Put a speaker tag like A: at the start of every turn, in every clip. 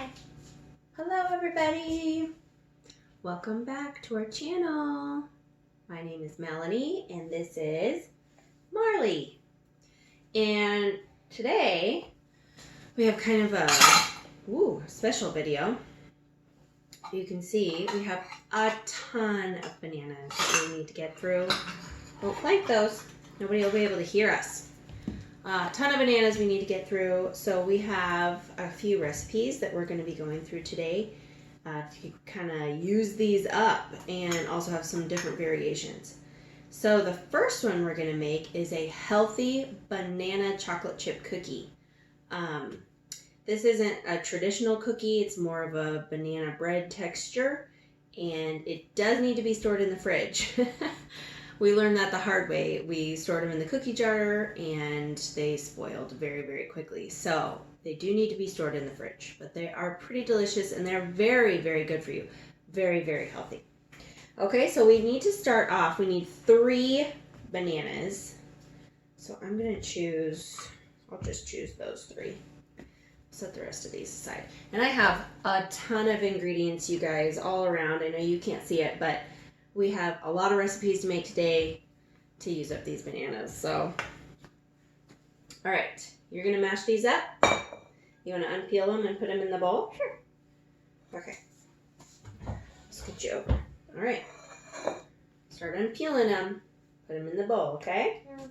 A: Hi.
B: Hello everybody. Welcome back to our channel. My name is Melanie and this is Marley. And today we have kind of a special video. You can see we have a ton of bananas that we need to get through. Don't flank those. Nobody will be able to hear us. A ton of bananas we need to get through, so we have a few recipes that we're going to be going through today to kind of use these up and also have some different variations. So the first one we're going to make is a healthy banana chocolate chip cookie. This isn't a traditional cookie, it's more of a banana bread texture, and it does need to be stored in the fridge. We learned that the hard way. We stored them in the cookie jar and they spoiled very, very quickly. So they do need to be stored in the fridge, but they are pretty delicious and they're very, very good for you. Very, very healthy. Okay, so we need to start off. We need 3 bananas. So I'm going to choose, I'll just choose those 3. Set the rest of these aside. And I have a ton of ingredients, you guys, all around. I know you can't see it, but we have a lot of recipes to make today to use up these bananas. So, all right, you're gonna mash these up. You wanna unpeel them and put them in the bowl?
A: Sure.
B: Okay. Let's get you over. All right. Start unpeeling them. Put them in the bowl, okay?
A: Yeah.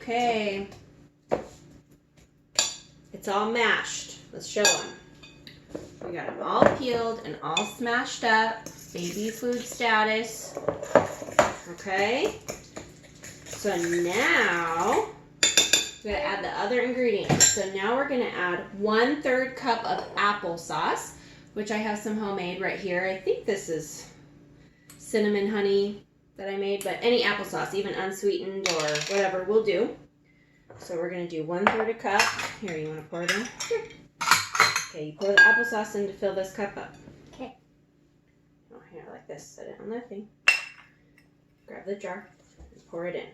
B: Okay. It's all mashed. Let's show them. We got them all peeled and all smashed up. Baby food status. Okay. So now we're going to add the other ingredients. So now we're going to add 1/3 cup of applesauce, which I have some homemade right here. I think this is cinnamon honey that I made, but any applesauce, even unsweetened or whatever, will do. So we're going to do 1/3 a cup. Here, you want to pour it in? Sure. Okay, you pour the applesauce in to fill this cup up.
A: Okay.
B: Oh, here, like this. Set it on that thing. Grab the jar and pour it in.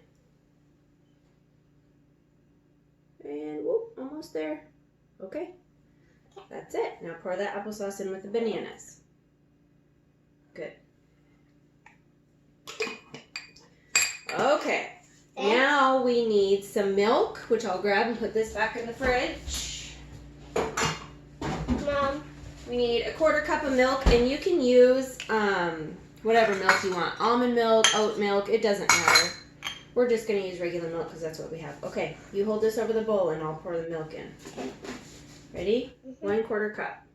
B: And whoop, almost there. Okay. That's it. Now pour that applesauce in with the bananas. Good. Okay. Now we need some milk, which I'll grab and put this back in the fridge.
A: Mom.
B: We need 1/4 cup of milk, and you can use whatever milk you want. Almond milk, oat milk, it doesn't matter. We're just going to use regular milk because that's what we have. Okay, you hold this over the bowl and I'll pour the milk in. Ready? 1/4 cup.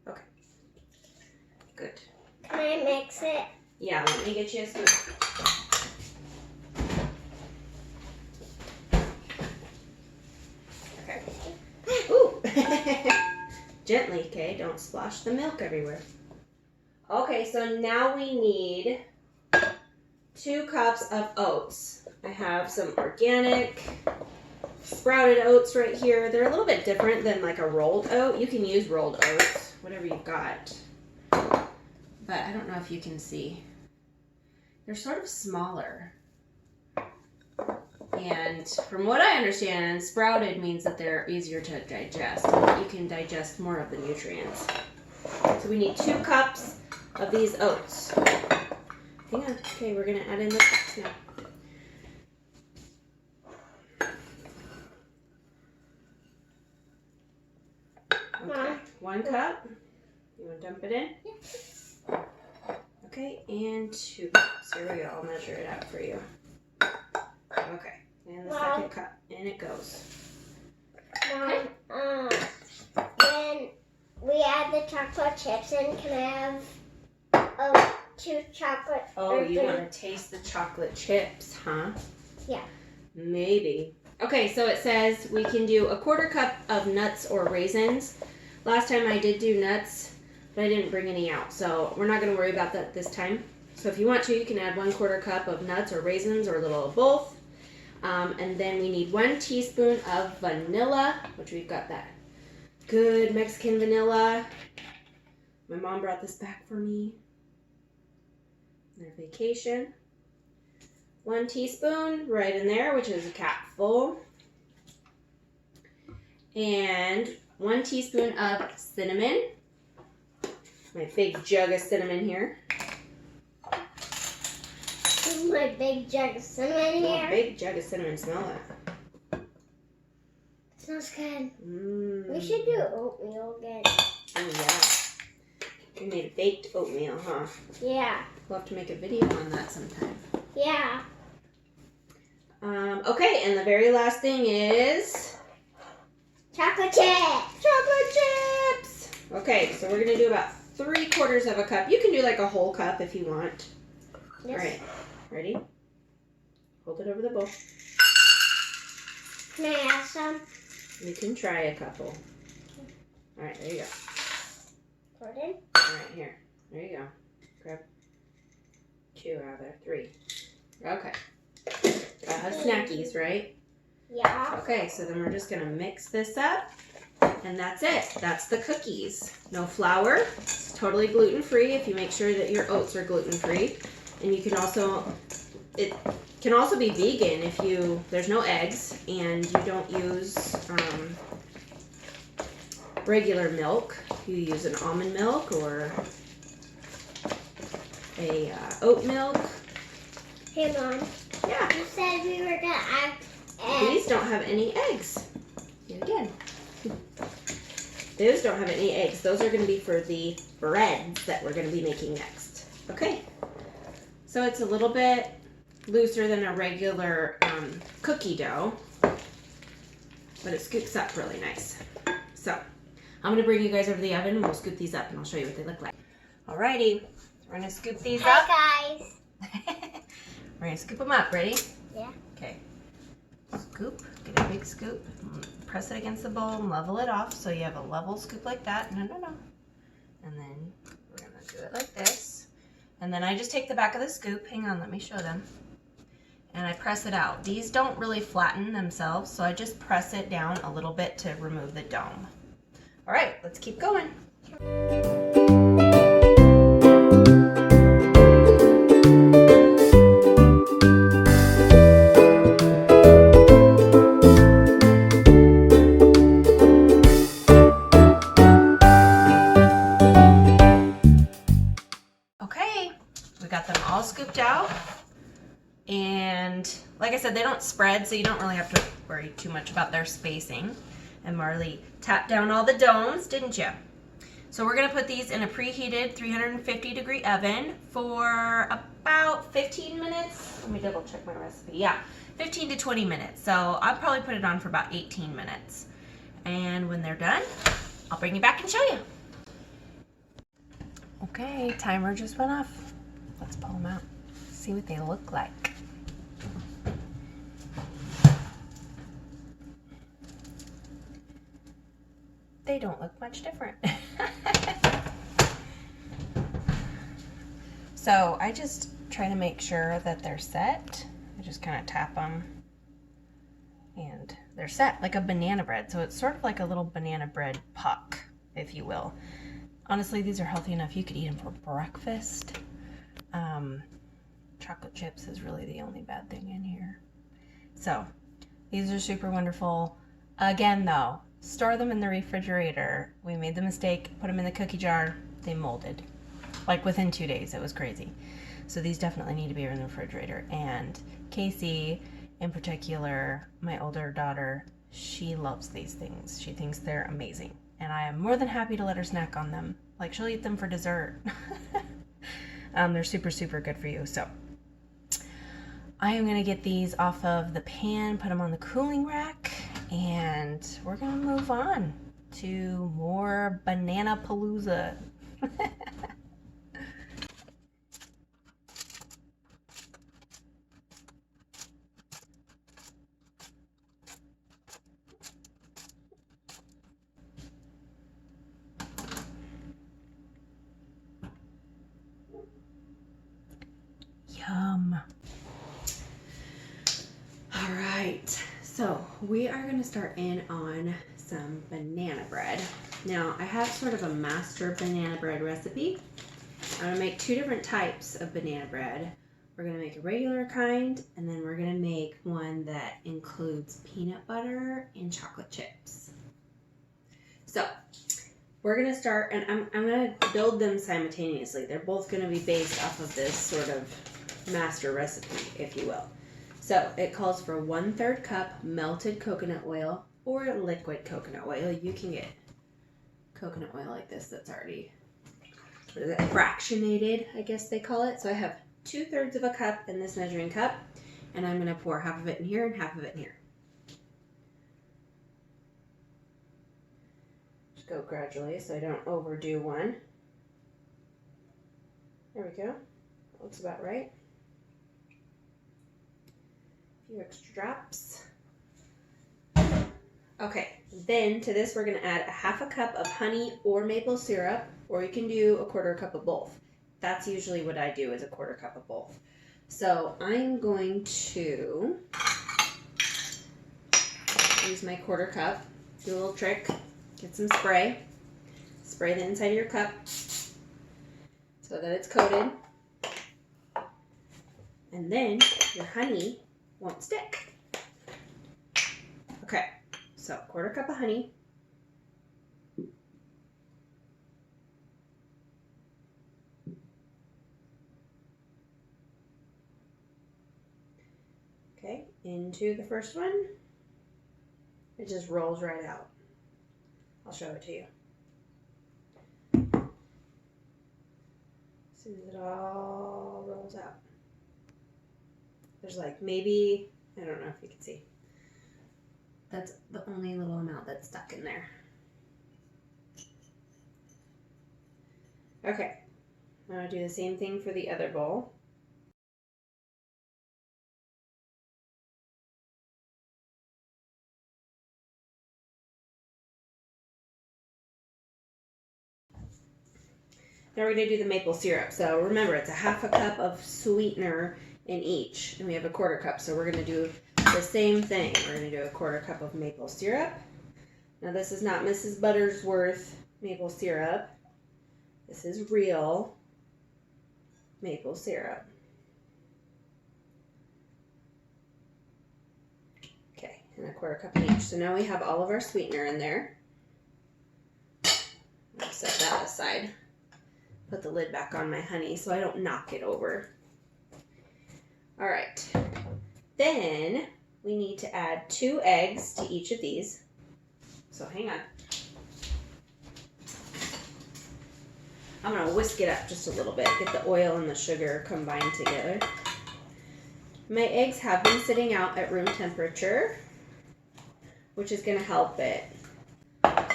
B: Okay. Good.
A: Can I mix it?
B: Yeah, let me get you a spoon. Okay. Ooh. Gently, okay? Don't splash the milk everywhere. Okay, so now we need 2 cups of oats. I have some organic sprouted oats right here. They're a little bit different than like a rolled oat. You can use rolled oats, whatever you've got. But I don't know if you can see. They're sort of smaller. And from what I understand, sprouted means that they're easier to digest, and that you can digest more of the nutrients. So we need 2 cups of these oats. Hang on. Okay, we're going to add in the cups now. Okay, 1 cup. You want to dump it in?
A: Yeah.
B: Okay, and 2 cups. Here we go. I'll measure it out for you. Okay, and the second cup. In it goes.
A: Mom, when we add the chocolate chips in, can I have of 2 chocolate.
B: Oh, you want to taste the chocolate chips, huh?
A: Yeah.
B: Maybe. Okay, so it says we can do 1/4 cup of nuts or raisins. Last time I did do nuts, but I didn't bring any out, so we're not going to worry about that this time. So if you want to, you can add 1/4 cup of nuts or raisins or a little of both. And then we need 1 teaspoon of vanilla, which we've got that good Mexican vanilla. My mom brought this back for me on their vacation. 1 teaspoon right in there, which is a capful. And 1 teaspoon of cinnamon. My big jug of cinnamon here.
A: My big jug of cinnamon here.
B: Oh, big jug of cinnamon. Smell that.
A: Smells good.
B: Mmm.
A: We should do oatmeal again.
B: Oh, yeah. We made a baked oatmeal, huh?
A: Yeah.
B: We'll have to make a video on that sometime.
A: Yeah.
B: Okay, and the very last thing is...
A: Chocolate chips.
B: chocolate chips! Okay, so we're going to do about 3/4 cup. You can do like a whole cup if you want.
A: Yes.
B: All right, ready? Hold it over the bowl.
A: Can I have some?
B: You can try a couple. All right, there you go.
A: Put it in.
B: All right, here. There you go. Grab 2 out of there. 3. Okay. Gotta have snackies, right?
A: Yeah.
B: Okay, so then we're just gonna mix this up, and that's it. That's the cookies. No flour. It's totally gluten-free if you make sure that your oats are gluten-free. And you can also, it can also be vegan if there's no eggs and you don't use regular milk. You use an almond milk or a oat milk.
A: Hey, Mom.
B: Yeah.
A: You said we were going to add eggs.
B: These don't have any eggs. Yet again. Those don't have any eggs. Those are going to be for the breads that we're going to be making next. Okay. So it's a little bit looser than a regular cookie dough, but it scoops up really nice. So I'm going to bring you guys over the oven and we'll scoop these up and I'll show you what they look like. Alrighty, we're going to scoop these up.
A: Hi, guys.
B: We're going to scoop them up. Ready?
A: Yeah.
B: Okay. Scoop. Get a big scoop. Press it against the bowl and level it off so you have a level scoop like that. No. And then we're going to do it like this. And then I just take the back of the scoop. Hang on, let me show them. And I press it out. These don't really flatten themselves, so I just press it down a little bit to remove the dome. All right, let's keep going. Okay, we got them all scooped out. And like I said, they don't spread, so you don't really have to worry too much about their spacing. And Marley tapped down all the domes, didn't you? So we're gonna put these in a preheated 350-degree oven for about 15 minutes. Let me double check my recipe. Yeah, 15 to 20 minutes. So I'll probably put it on for about 18 minutes. And when they're done, I'll bring you back and show you. Okay, timer just went off. Let's pull them out, see what they look like. They don't look much different. So I just try to make sure that they're set. I just kind of tap them and they're set like a banana bread. So it's sort of like a little banana bread puck, if you will. Honestly, these are healthy enough. You could eat them for breakfast. Chocolate chips is really the only bad thing in here. So these are super wonderful. Again, though, store them in the refrigerator. We made the mistake, put them in the cookie jar, they molded. Like within 2 days, it was crazy. So these definitely need to be in the refrigerator. And Casey, in particular, my older daughter, she loves these things. She thinks they're amazing. And I am more than happy to let her snack on them. Like, she'll eat them for dessert. They're super, super good for you. So I am gonna get these off of the pan, put them on the cooling rack, and we're gonna move on to more banana Palooza. So we are going to start in on some banana bread. Now I have sort of a master banana bread recipe. I'm going to make two different types of banana bread. We're going to make a regular kind, and then we're going to make one that includes peanut butter and chocolate chips. So we're going to start, and I'm going to build them simultaneously. They're both going to be based off of this sort of master recipe, if you will. So it calls for 1/3 cup melted coconut oil or liquid coconut oil. You can get coconut oil like this that's already fractionated, I guess they call it. So I have 2/3 of a cup in this measuring cup, and I'm going to pour half of it in here and half of it in here. Just go gradually so I don't overdo one. There we go. Looks about right. A few extra drops. Okay, then to this we're going to add a 1/2 cup of honey or maple syrup, or you can do a 1/4 cup of both. That's usually what I do, is a 1/4 cup of both. So I'm going to use my 1/4 cup, do a little trick, get some spray the inside of your cup so that it's coated, and then your honey won't stick. Okay, so 1/4 cup of honey. Okay, into the first one. It just rolls right out. I'll show it to you. As soon as it all rolls out. There's like maybe, I don't know if you can see. That's the only little amount that's stuck in there. Okay, I'm going to do the same thing for the other bowl. Now we're going to do the maple syrup. So remember, it's a 1/2 cup of sweetener in each, and we have a 1/4 cup. So we're going to do the same thing. We're going to do a 1/4 cup of maple syrup. Now this is not Mrs. Buttersworth maple syrup. This is real maple syrup. Okay, and a 1/4 cup in each. So now we have all of our sweetener in there. I'll set that aside. Put the lid back on my honey so I don't knock it over. All right. Then we need to add 2 eggs to each of these. So hang on. I'm going to whisk it up just a little bit, get the oil and the sugar combined together. My eggs have been sitting out at room temperature, which is going to help it.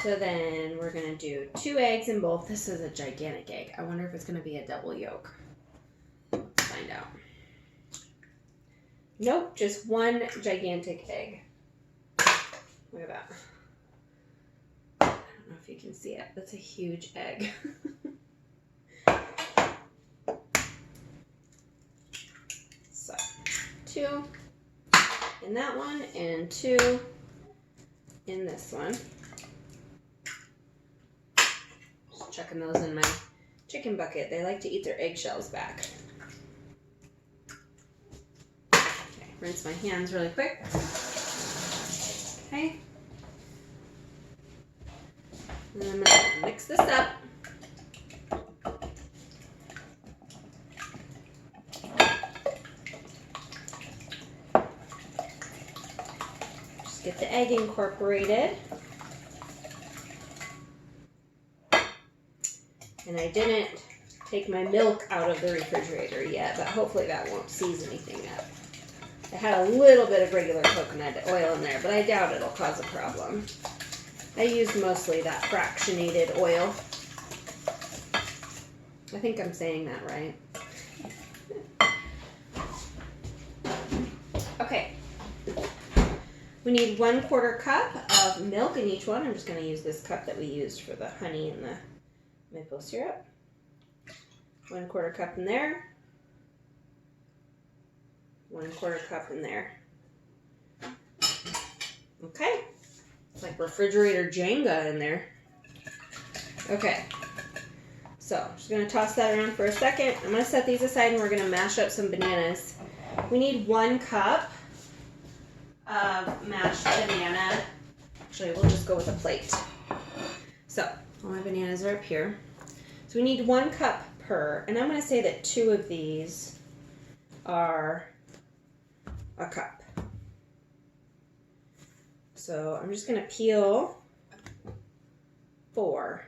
B: So then we're going to do 2 eggs in both. This is a gigantic egg. I wonder if it's going to be a double yolk. Let's find out. Nope, just 1 gigantic egg. Look at that. I don't know if you can see it. That's a huge egg. So 2 in that one and 2 in this one. Chucking those in my chicken bucket. They like to eat their eggshells back. Okay, rinse my hands really quick. Okay. And I'm going to mix this up. Just get the egg incorporated. And I didn't take my milk out of the refrigerator yet, but hopefully that won't seize anything up. I had a little bit of regular coconut oil in there, but I doubt it'll cause a problem. I used mostly that fractionated oil. I think I'm saying that right. Okay. We need 1/4 cup of milk in each one. I'm just going to use this cup that we used for the honey and the maple syrup. 1/4 cup in there. 1/4 cup in there. Okay. It's like refrigerator Jenga in there. Okay. So, I'm just going to toss that around for a second. I'm going to set these aside and we're going to mash up some bananas. We need 1 cup of mashed banana. Actually, we'll just go with a plate. So, all my bananas are up here. So we need 1 cup per, and I'm going to say that 2 of these are a cup. So I'm just going to peel 4.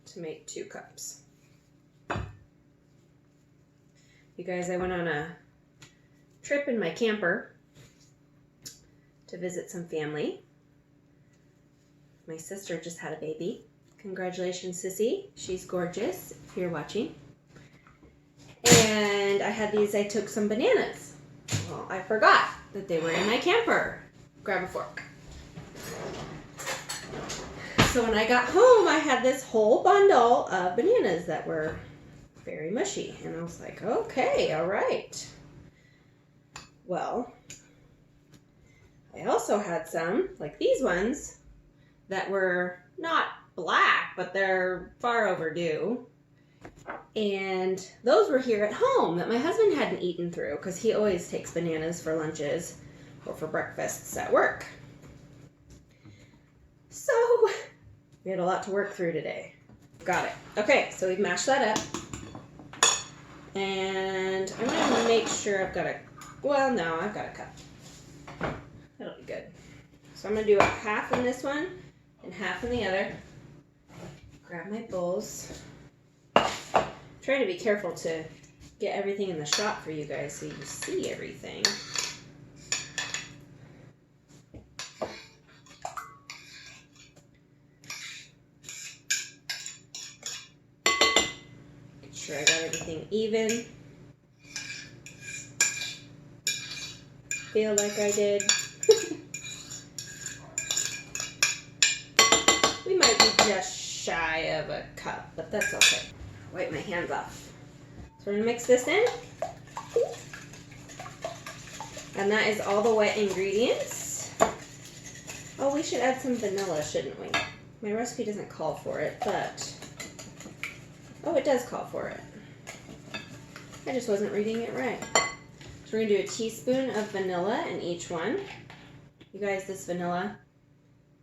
B: To make 2 cups. You guys, I went on a trip in my camper to visit some family. My sister just had a baby. Congratulations, Sissy. She's gorgeous, if you're watching. And I took some bananas. Well, I forgot that they were in my camper. Grab a fork. So when I got home, I had this whole bundle of bananas that were very mushy. And I was like, okay, all right. Well, I also had some, like these ones, that were not black, but they're far overdue. And those were here at home that my husband hadn't eaten through because he always takes bananas for lunches or for breakfasts at work. So we had a lot to work through today. Got it. Okay, so we've mashed that up. And I'm going to make sure I've got I've got a cup. That'll be good. So I'm going to do a half in this one and half in the other. Grab my bowls. Trying to be careful to get everything in the shot for you guys so you see everything. Make sure I got everything even. Feel like I did. We might be just shy of a cup, but that's okay. Wipe my hands off. So we're going to mix this in. And that is all the wet ingredients. Oh, we should add some vanilla, shouldn't we? My recipe doesn't call for it, but... Oh, it does call for it. I just wasn't reading it right. So we're going to do a teaspoon of vanilla in each one. You guys, this vanilla,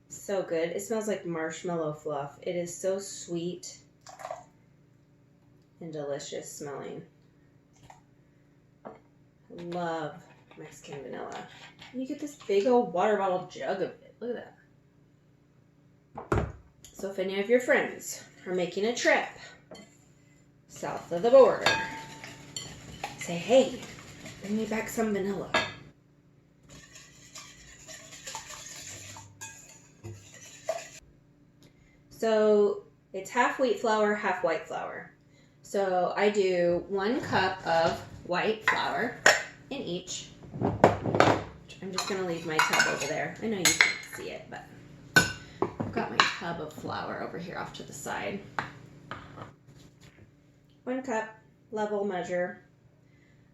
B: so good. It smells like marshmallow fluff. It is so sweet and delicious smelling. I love Mexican vanilla. And you get this big old water bottle jug of it. Look at that. So if any of your friends are making a trip south of the border, say, hey, bring me back some vanilla. So it's half wheat flour, half white flour. So I do 1 cup of white flour in each. I'm just going to leave my tub over there. I know you can't see it, but I've got my tub of flour over here off to the side. 1 cup, level measure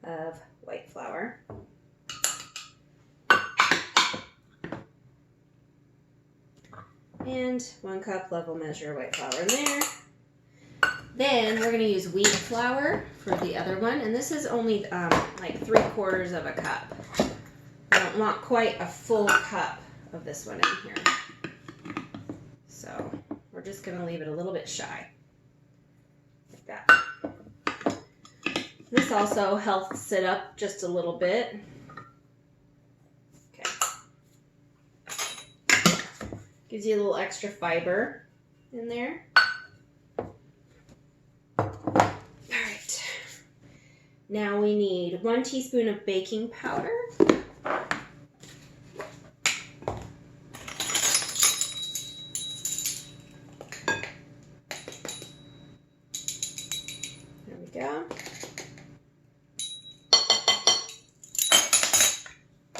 B: of white flour. And 1 cup, level measure white flour in there. Then we're going to use wheat flour for the other one. And this is only like 3/4 of a cup. I don't want quite a full cup of this one in here. So we're just going to leave it a little bit shy. Like that. This also helps it up just a little bit. Okay. Gives you a little extra fiber in there. Now we need 1 teaspoon of baking powder. There we go.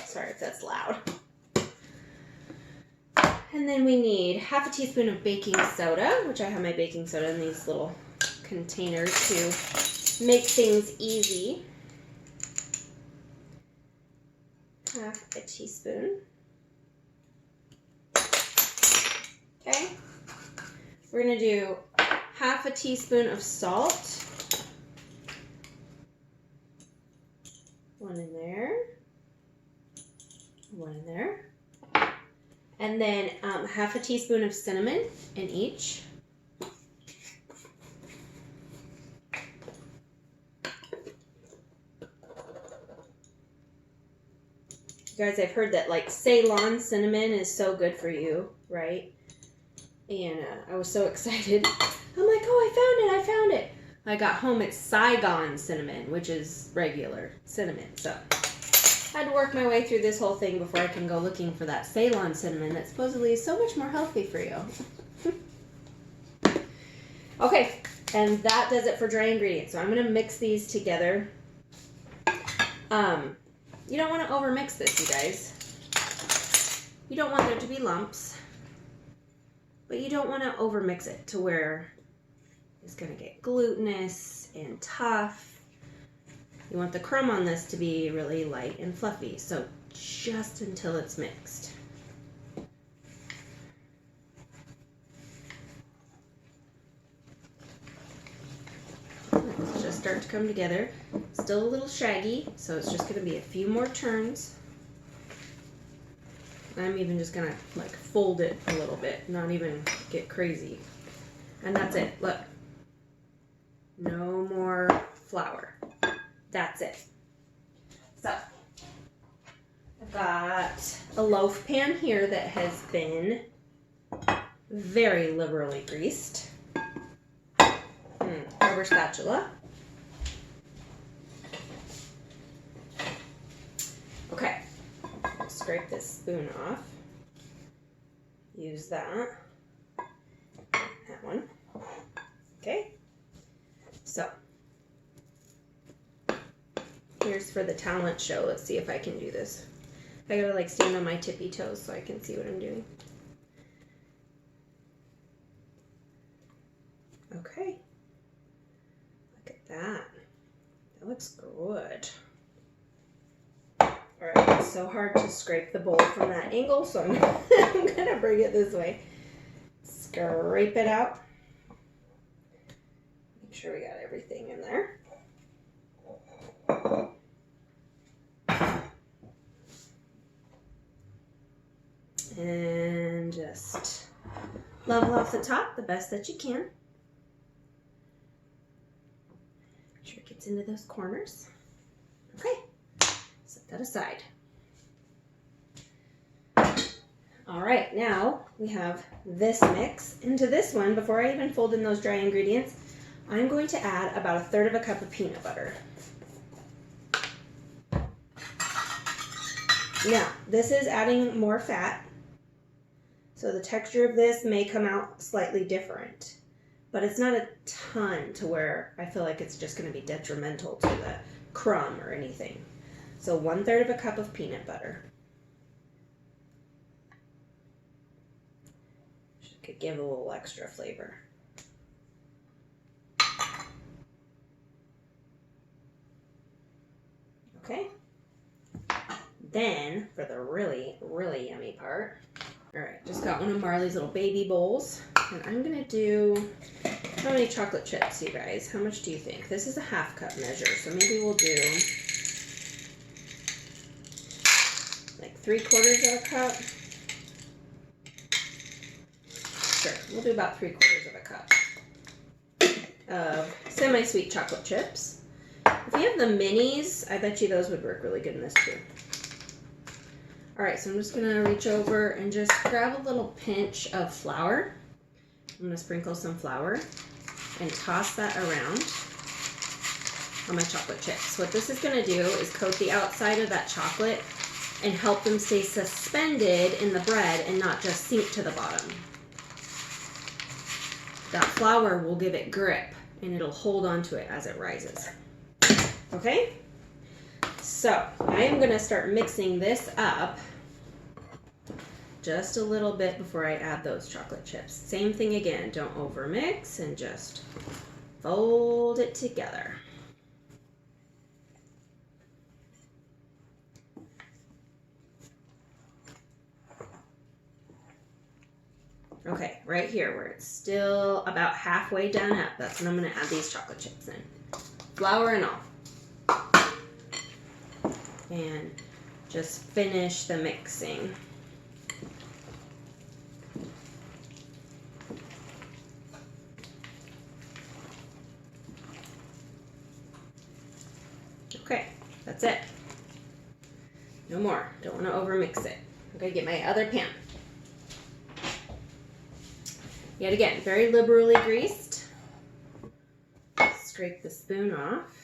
B: Sorry if that's loud. And then we need half a teaspoon of baking soda, which I have my baking soda in these little containers to make things easy. half a teaspoon. Okay. We're going to do half a teaspoon of salt. One in there. One in there. And then half a teaspoon of cinnamon in each. You guys, I've heard that like Ceylon cinnamon is so good for you, right? And I was so excited. I'm like, oh, I found it. I got home, it's Saigon cinnamon, which is regular cinnamon. So I had to work my way through this whole thing before I can go looking for that Ceylon cinnamon that supposedly is so much more healthy for you. Okay, and that does it for dry ingredients. So I'm going to mix these together. You don't want to overmix this, you guys. You don't want there to be lumps, but you don't want to overmix it to where it's going to get glutinous and tough. You want the crumb on this to be really light and fluffy, so just until it's mixed. Let's just start to come together. Still a little shaggy, so it's just going to be a few more turns. I'm even just going to like fold it a little bit, not even get crazy. And that's it. Look. No more flour. That's it. So, I've got a loaf pan here that has been very liberally greased. Rubber spatula. Okay, scrape this spoon off. Use that. That one. Okay. So, here's for the talent show. Let's see if I can do this. I gotta like stand on my tippy toes so I can see what I'm doing. Okay. Look at that. That looks good. Alright, it's so hard to scrape the bowl from that angle, so I'm gonna bring it this way. Scrape it out. Make sure we got everything in there. And just level off the top the best that you can. Make sure it gets into those corners. Okay, set that aside. All right, now we have this mix. Into this one, before I even fold in those dry ingredients, I'm going to add about 1/3 cup of peanut butter. Now, this is adding more fat, so the texture of this may come out slightly different, but it's not a ton to where I feel like it's just going to be detrimental to the crumb or anything. So 1/3 cup of peanut butter. Could give a little extra flavor. Okay. Then, for the really, really yummy part, all right, just got one of Marley's little baby bowls, and I'm gonna do, how many chocolate chips, you guys? How much do you think? This is a 1/2 cup measure, so maybe we'll do like 3/4 cup. Sure, we'll do about 3/4 cup of semi-sweet chocolate chips. If you have the minis, I bet you those would work really good in this too. All right, so I'm just gonna reach over and just grab a little pinch of flour. I'm gonna sprinkle some flour and toss that around on my chocolate chips. What this is gonna do is coat the outside of that chocolate and help them stay suspended in the bread and not just sink to the bottom. That flour will give it grip and it'll hold onto it as it rises. Okay? So I am gonna start mixing this up just a little bit before I add those chocolate chips. Same thing again, don't over mix and just fold it together. Okay, right here where it's still about halfway done up, that's when I'm going to add these chocolate chips in. Flour and all. And just finish the mixing. Okay, that's it. No more. Don't want to overmix it. I'm going to get my other pan. Yet again, very liberally greased. Scrape the spoon off.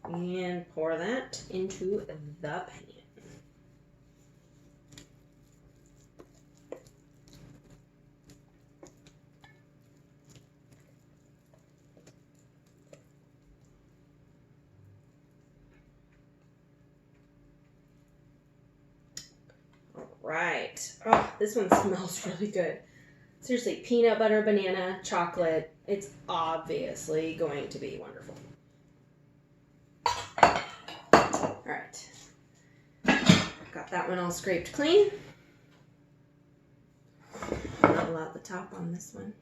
B: And pour that into the pan. Right. Oh, this one smells really good. Seriously, peanut butter, banana, chocolate. It's obviously going to be wonderful. All right. Got that one all scraped clean. Level out the top on this one.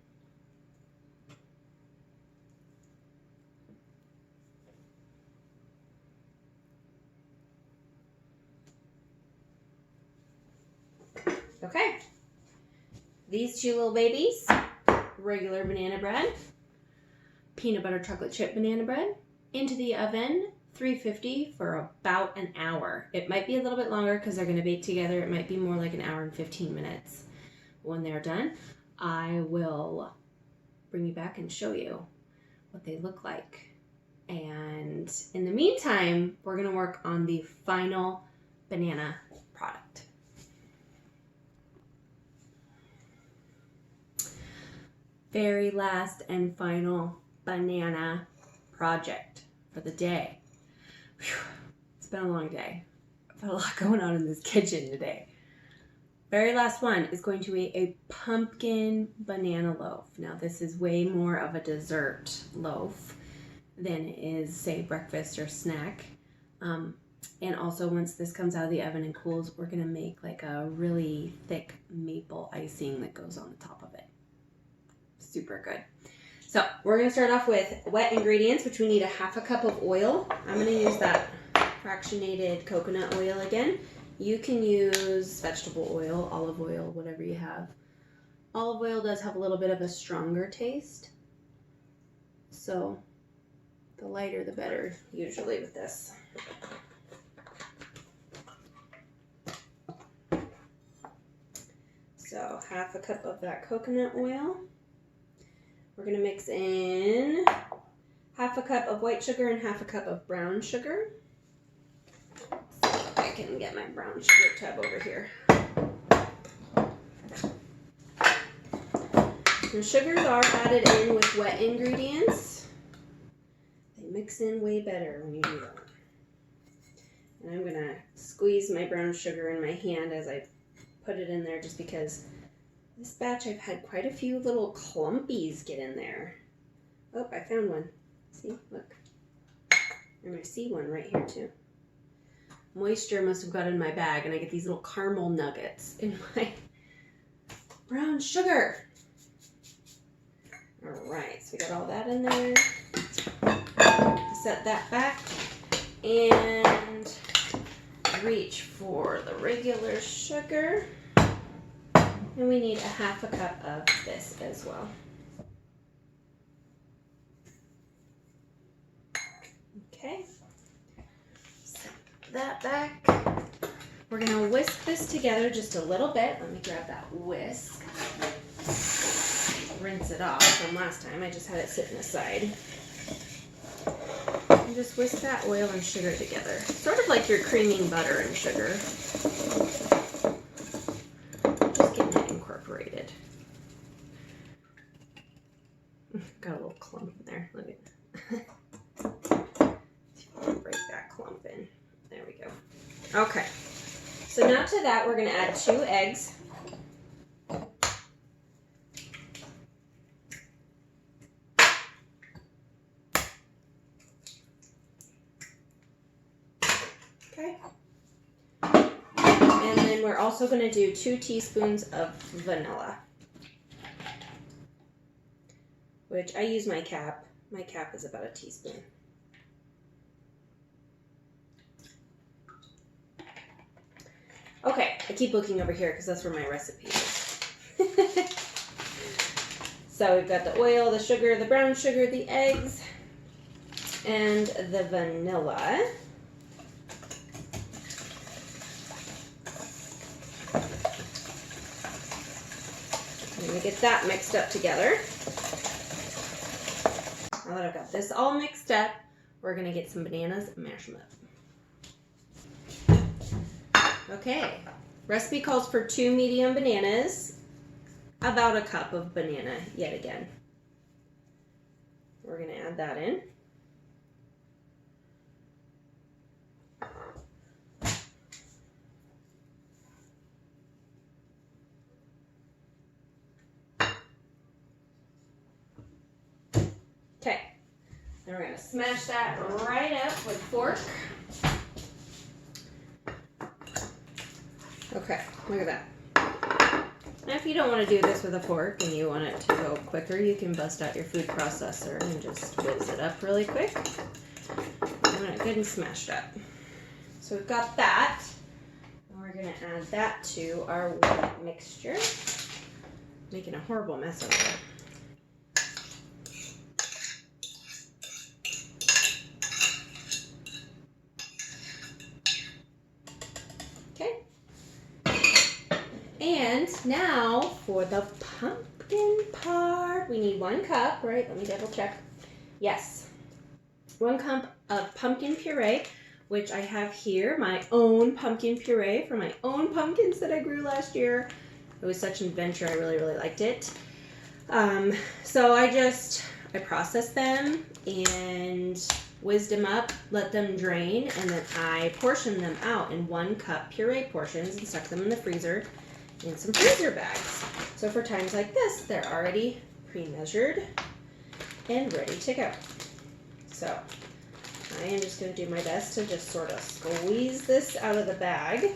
B: Okay. These two little babies, regular banana bread, peanut butter chocolate chip banana bread, into the oven, 350 for about an hour. It might be a little bit longer because they're going to bake together. It might be more like an hour and 15 minutes. When they're done, I will bring you back and show you what they look like. And in the meantime, we're going to work on the final banana product. Very last and final banana project for the day. Whew. It's been a long day. I've had a lot going on in this kitchen today. Very last one is going to be a pumpkin banana loaf. Now this is way more of a dessert loaf than it is, say, breakfast or snack. And also once this comes out of the oven and cools, we're gonna make like a really thick maple icing that goes on the top of it. Super good. So we're going to start off with wet ingredients, which we need a half a cup of oil. I'm going to use that fractionated coconut oil again. You can use vegetable oil, olive oil, whatever you have. Olive oil does have a little bit of a stronger taste. So the lighter the better usually with this. So half a cup of that coconut oil. We're going to mix in half a cup of white sugar and half a cup of brown sugar. So I can get my brown sugar tub over here. The sugars are added in with wet ingredients. They mix in way better when you do that. And I'm going to squeeze my brown sugar in my hand as I put it in there just because this batch I've had quite a few little clumpies get in there. Oh, I found one. See, look. And I see one right here too. Moisture must have got in my bag and I get these little caramel nuggets in my brown sugar. All right, so we got all that in there. Set that back and reach for the regular sugar. And we need a half a cup of this as well. Okay, set that back. We're gonna whisk this together just a little bit. Let me grab that whisk. Rinse it off from last time. I just had it sitting aside. And just whisk that oil and sugar together. Sort of like you're creaming butter and sugar. Incorporated. Got a little clump in there. Look at break that clump in. There we go. Okay. So now to that we're going to add 2 eggs. Okay. we're also going to do 2 teaspoons of vanilla, which I use my cap. My cap is about a teaspoon. Okay, I keep looking over here because that's where my recipe is. So we've got the oil, the sugar, the brown sugar, the eggs, and the vanilla. I'm going to get that mixed up together. Now that I've got this all mixed up, we're going to get some bananas and mash them up. Okay, recipe calls for 2 medium bananas, about a cup of banana yet again. We're going to add that in. Okay, then we're going to smash that right up with a fork. Okay, look at that. Now if you don't want to do this with a fork and you want it to go quicker, you can bust out your food processor and just whiz it up really quick. You want it good and smashed up. So we've got that. And we're going to add that to our wet mixture. Making a horrible mess of it. And now for the pumpkin part. We need 1 cup, right? Let me double check. Yes. 1 cup of pumpkin puree, which I have here, my own pumpkin puree for my own pumpkins that I grew last year. It was such an adventure. I really, really liked it. So I processed them and whizzed them up, let them drain, and then I portioned them out in 1 cup puree portions and stuck them in the freezer in some freezer bags. So for times like this, they're already pre-measured and ready to go. So I am just going to do my best to just sort of squeeze this out of the bag.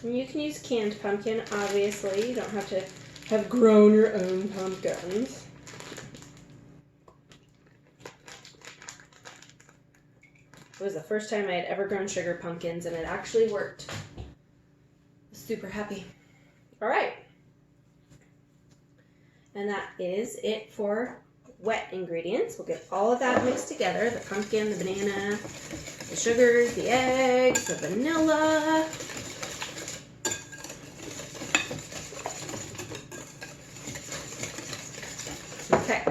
B: And you can use canned pumpkin, obviously. You don't have to have grown your own pumpkins. It was the first time I had ever grown sugar pumpkins, and it actually worked. I was super happy. All right. And that is it for wet ingredients. We'll get all of that mixed together. The pumpkin, the banana, the sugars, the eggs, the vanilla. Okay.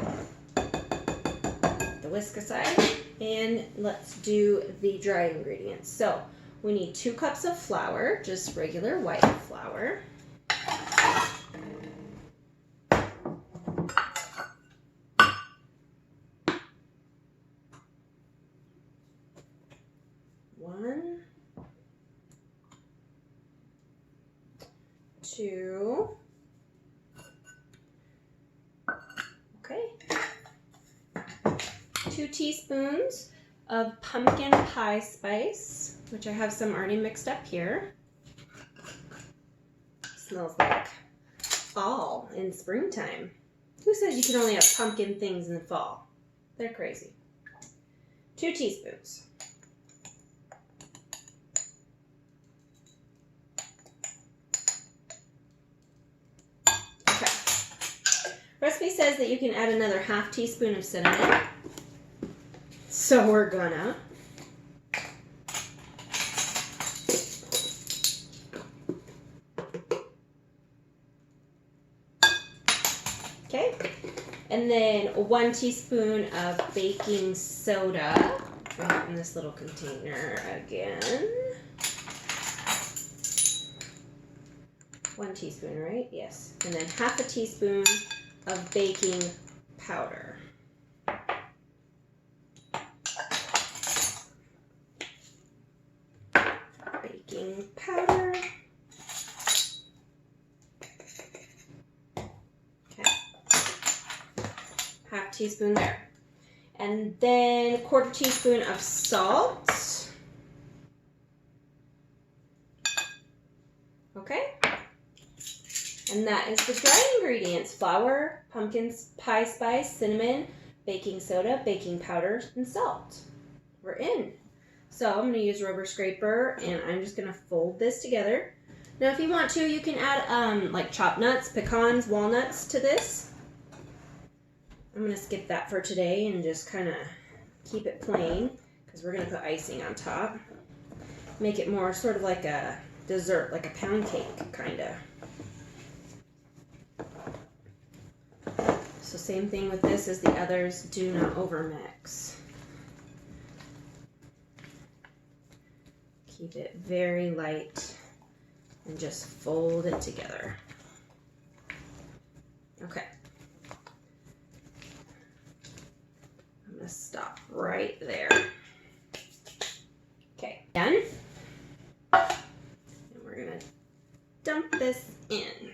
B: The whisk aside. And let's do the dry ingredients. So we need 2 cups of flour, just regular white flour. One, 2. Okay. 2 teaspoons of pumpkin pie spice, which I have some already mixed up here. Smells like fall in springtime. Who says you can only have pumpkin things in the fall? They're crazy. 2 teaspoons. Okay. Recipe says that you can add another ½ teaspoon of cinnamon. So we're gonna. Okay. And then 1 teaspoon of baking soda. Put it in this little container again. 1 teaspoon, right? Yes. And then ½ teaspoon of baking powder. Baking powder. Okay. ½ teaspoon there. And then 1/4 teaspoon of salt. Okay. And that is the dry ingredients: flour, pumpkin pie spice, cinnamon, baking soda, baking powder, and salt. We're in. So I'm going to use a rubber scraper, and I'm just going to fold this together. Now, if you want to, you can add like chopped nuts, pecans, walnuts to this. I'm going to skip that for today and just kind of keep it plain because we're going to put icing on top. Make it more sort of like a dessert, like a pound cake, kind of. So same thing with this as the others. Do not overmix. Keep it very light and just fold it together. Okay. I'm going to stop right there. Okay, done. And we're going to dump this in.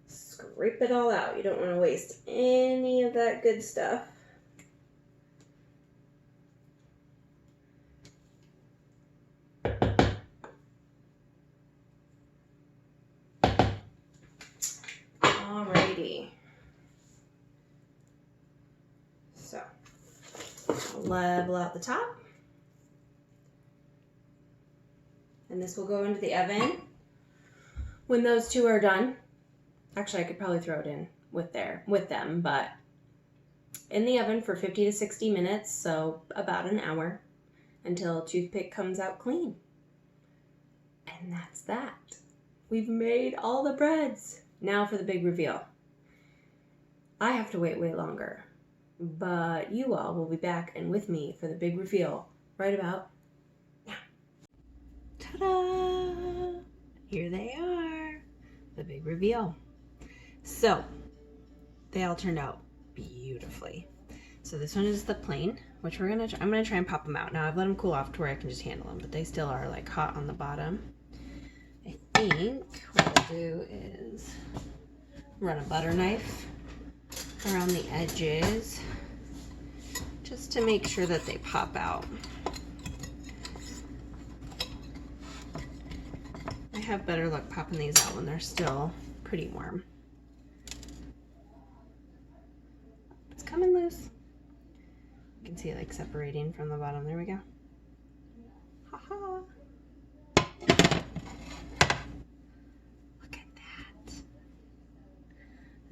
B: Scrape it all out. You don't want to waste any of that good stuff. Alrighty. So, I'll level out the top. And this will go into the oven. When those two are done, actually, I could probably throw it in with them, but in the oven for 50 to 60 minutes, so about an hour, until a toothpick comes out clean. And that's that. We've made all the breads. Now for the big reveal. I have to wait way longer, but you all will be back and with me for the big reveal right about now. Ta-da! Here they are, the big reveal. So, they all turned out beautifully. So this one is the plain, which I'm gonna try and pop them out. Now I've let them cool off to where I can just handle them, but they still are like hot on the bottom. I think what I'll do is run a butter knife around the edges just to make sure that they pop out. I have better luck popping these out when they're still pretty warm. It's coming loose. You can see it like separating from the bottom. There we go. Ha-ha. Look at that.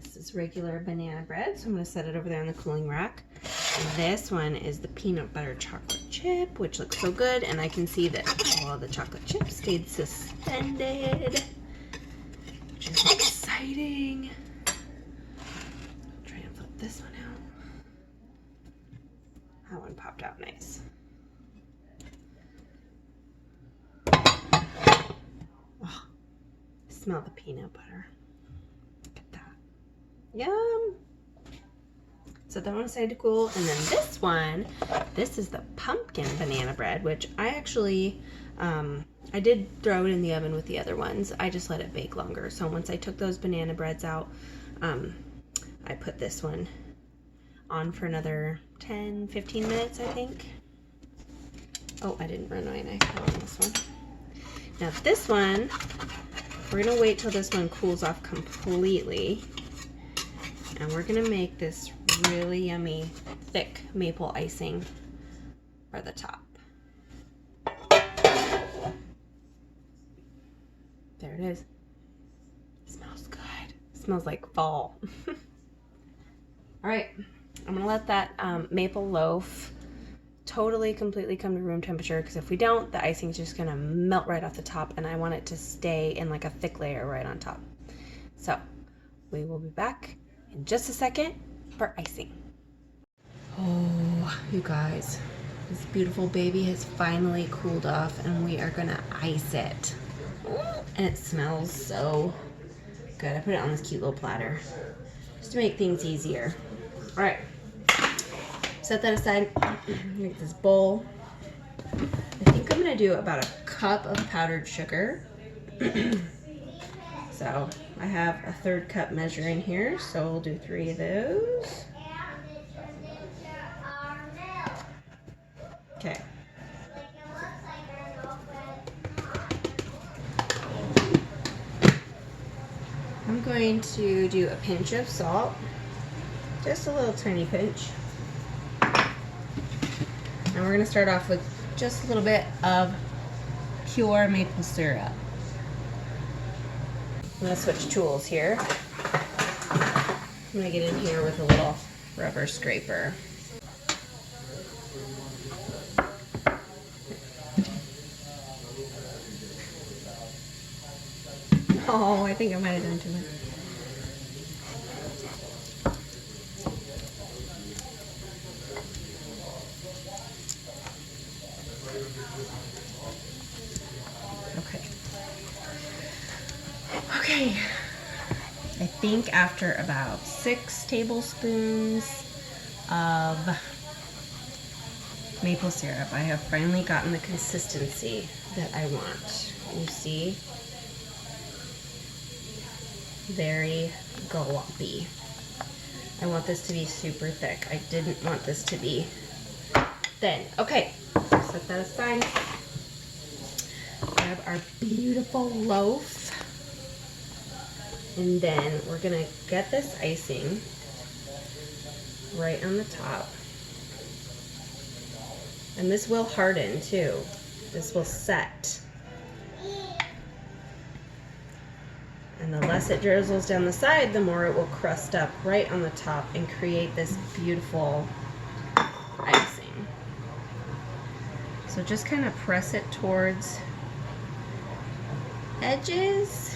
B: This is regular banana bread, so I'm going to set it over there on the cooling rack. And this one is the peanut butter chocolate chip, which looks so good, and I can see that all of the chocolate chips stayed suspended, which is exciting. I'll try and flip this one out. That one popped out nice. Oh, smell the peanut butter. Look at that. Yum! Set that one aside to cool. And then this one, this is the pumpkin banana bread, which I actually, I did throw it in the oven with the other ones. I just let it bake longer. So once I took those banana breads out, I put this one on for another 10, 15 minutes, I think. Oh, I didn't run my knife on this one. Now this one, we're gonna wait till this one cools off completely. And we're gonna make this really yummy, thick maple icing for the top. There it is. It smells good. It smells like fall. All right, I'm gonna let that maple loaf totally, completely come to room temperature, because if we don't, the icing's just gonna melt right off the top, and I want it to stay in like a thick layer right on top. So we will be back in just a second for icing. Oh, you guys, this beautiful baby has finally cooled off, and we are gonna ice it. And it smells so good. I put it on this cute little platter just to make things easier. All right, Set that aside. Make this bowl. I think I'm gonna do about a cup of powdered sugar. So I have a 1/3 cup measuring here, so we'll do 3 of those. Okay. I'm going to do a pinch of salt, just a little tiny pinch. And we're going to start off with just a little bit of pure maple syrup. I'm going to switch tools here. I'm going to get in here with a little rubber scraper. Oh, I think I might have done too much. Okay. I think after about 6 tablespoons of maple syrup, I have finally gotten the consistency that I want. You see? Very gloppy. I want this to be super thick. I didn't want this to be thin. Okay, set that aside. Grab our beautiful loaf. And then we're gonna get this icing right on the top. And this will harden too. This will set. And the less it drizzles down the side, the more it will crust up right on the top and create this beautiful icing. So just kind of press it towards edges.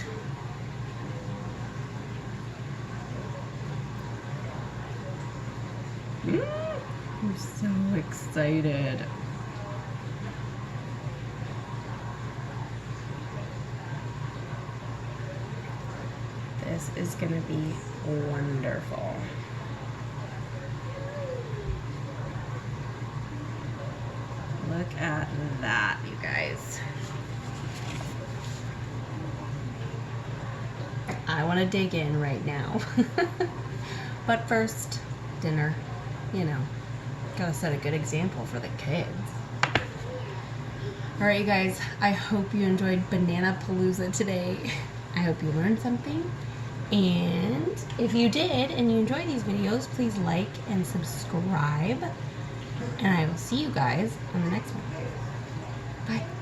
B: I'm so excited. This is gonna be wonderful. Look at that, you guys. I want to dig in right now. But first, dinner. You know, gotta set a good example for the kids. All right, you guys, I hope you enjoyed Banana Palooza today. I hope you learned something. And if you did and you enjoy these videos, please like and subscribe. And I will see you guys on the next one. Bye.